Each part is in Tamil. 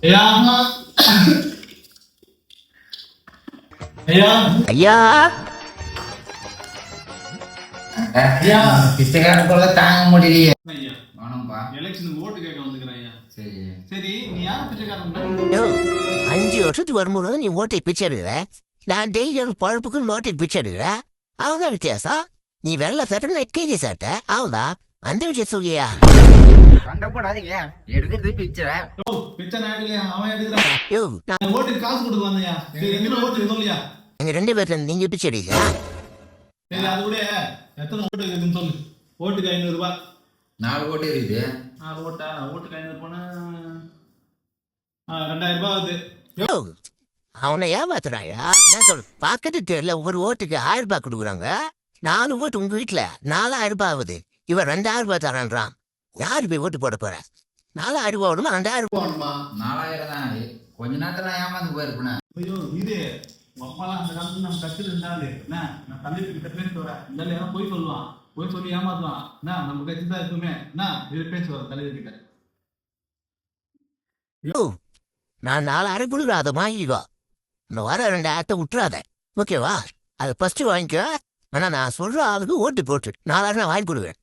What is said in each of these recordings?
ஐயா ஐயா ஐயா ஐயா பிச்சைக்காரன் போல தாங்க முடியலையே. ஐயா வேணும்பா. எலெக்ஷனுக்கு ஓட்டு கேட்க வந்துக்கிறேன் ஐயா. சரி சரி நீ யார் பிச்சைக்காரன்? யோ 5 வருஷத்துக்கு வரும்போது நீ ஓட்டை பிச்சை எடுக்கிற, நான் டெய்லி பழப்புக்கு நோட்டை பிச்சை எடுக்கிறேன். அவதான் வித்தியாசம். நீ வெள்ளை சட்டை நெட் கேஜி சட்டை அவதான் அந்த விஷயம் சொல்லியா? சண்டை போடாதீங்க, எடுக்கிறது பிச்சை. ஓ பிச்சை நாயகலையா அவன் எடுக்கிறான். யோ நான் ஓட்டுக்கு காசு கொடுக்க வந்தையா. சரி எத்தனை ஓட்டு சொல்லியா? எங்க 2 பேர்ல நீங்க பிச்சை எடுக்கல. சரி அது கூட எத்தனை ஓட்டு இருக்குன்னு சொல்லு. ஓட்டுக்கு 500 ரூபாய். 4 ஓட்டு இருக்குது. ஓட்டா ஓட்டுக்கு 500 போனா 2000 ரூபாய் ஆகுது. யோ அவனை ஏமாத்துறாயா? நான் சொல்ல பக்கத்து தெருல ஒரு ஓட்டுக்கு 1000 ரூபாய் கொடுக்குறாங்க. 4 ஓட்டு உங்க வீட்டுல 4000 ரூபாய் ஆகுது. இவன் 2000 ரூபாய் தரான்றான். யாரு போய் ஓட்டு போட போற? 4000 ரூபாய் வருமா 2000 ரூபாய் போகணுமா? 4000 தான். கொஞ்ச நேரத்துல நான் ஏமாந்து போயிருப்பேன். ஐயோ இது அப்பாலாம் அந்த காலத்துல நம்ம கட்டு இருந்தாலே என்ன நான் தள்ளி கிட்ட பேச வரேன். இந்த போய் சொல்லுவான், போய் சொல்லி ஏமாத்துவான். என்ன நம்ம கட்சி தான் இருக்குமே என்ன இது பேச வர தலைவர் கிட்ட. யோ நான் 4000 கொடுக்குறேன், அதை வாங்கிக்கோ. இந்த வர 2000 விட்டுறாத, ஓகேவா? அதை ஃபர்ஸ்ட் வாங்கிக்கோ. ஆனா நான் சொல்ற ஆளுக்கு ஓட்டு போட்டு 4000 வாங்கி கொடுக்குறேன்.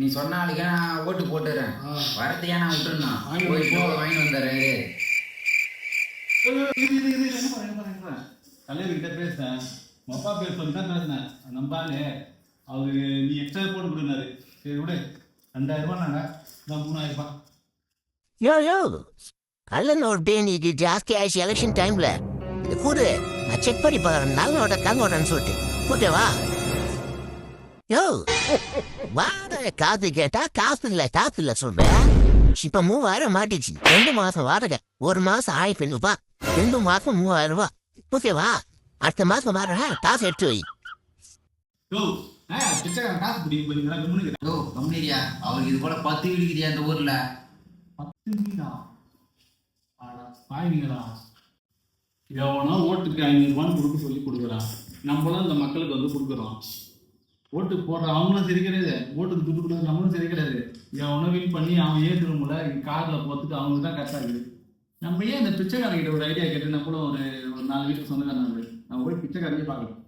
நீ சொன்ன ஆளுக்கு நான் ஓட்டு போட்டுறேன். வரத்தையா நான் விட்டுருந்தேன். போயிட்டு வாங்கி வந்துடுறேன். தலைவர் கிட்ட பேசுறேன். அப்பா பேர் சொல்லி தான் பேசினேன். நம்பாலே அவருக்கு நீ எக்ஸ்ட்ரா போட்டு கொடுனாரு. சரி விடு 2000 ரூபாய் நாங்க 3000 ரூபாய். யோ அல்ல நோட்டு நீக்கு ஜாஸ்தி ஆயிடுச்சு எலெக்ஷன் டைம்ல. இது கூடு நான் செக் பண்ணி பார்க்குறேன். நல்லோட கல்லோடன்னு சொல்லிட்டு ஓகேவா? யோ வாடகை காசு கேட்டா காசு இல்லை சொல்றேன். இப்ப 3000 மாட்டிச்சு. 2 மாசம் வாடகை, 1 மாசம் 1500 ரூபாய், 2 மாசம் 3000 ரூபாய், ஓகேவா? அடுத்த மாசம் வரேன், காசு எடுத்து வை. யோ பிச்சைக்காரன் காசு பிடிக்கும் போறீங்களா? கம்முனுக்கு ஓ கம்பெனியா, அவருக்கு இது போல 10 வீடுக்குதியா அந்த ஊர்ல. 10 வீடா? பாய்வீங்களா? எவனோ ஓட்டுக்கு 500 ரூபான்னு கொடுக்க சொல்லி கொடுக்குறான். நம்மளும் இந்த மக்களுக்கு வந்து கொடுக்குறோம். ஓட்டு போடுற அவங்களும் சரி கிடையாது, ஓட்டுக்கு துட்டு கொடுக்குறது நம்மளும் சரி கிடையாது. எவனோ வின் பண்ணி அவன் ஏற்றுறமுல கார்ல போறதுக்கு அவங்களுக்கு தான் கரெக்டாக இருக்குது. நம்ம ஏன் இந்த பிச்சைக்காரங்கிட்ட ஒரு ஐடியா கேட்டு நம்மளும் ஒரு 4 வீட்டுக்கு சொந்தக்காரன் நம்ம போய் பிச்சைக்காரங்க பார்க்கலாம்.